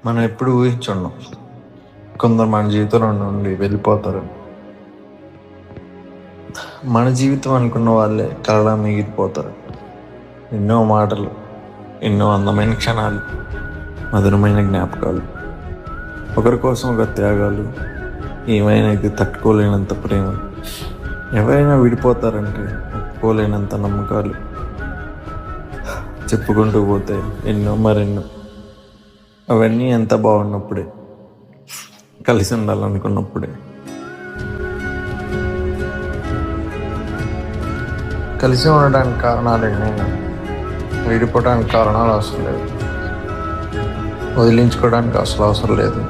మనం ఎప్పుడు ఊహించుండం కొందరు మన జీవితంలో నుండి వెళ్ళిపోతారు. మన జీవితం అనుకున్న వాళ్ళే కలలా మిగిలిపోతారు. ఎన్నో మాటలు, ఎన్నో అందమైన క్షణాలు, మధురమైన జ్ఞాపకాలు, ఒకరి కోసం ఒక త్యాగాలు, ఏమైనా ఇది తట్టుకోలేనంత ప్రేమ, ఎవరైనా విడిపోతారంటే ఒప్పుకోలేనంత నమ్మకాలు, చెప్పుకుంటూ పోతే ఎన్నో మరెన్నో. అవన్నీ ఎంత బాగున్నప్పుడే, కలిసి ఉండాలనుకున్నప్పుడే. కలిసి ఉండడానికి కారణాలు ఎన్నైనా, విడిపోవడానికి కారణాలు అవసరం లేదు, వదిలించుకోవడానికి అసలు అవసరం లేదు.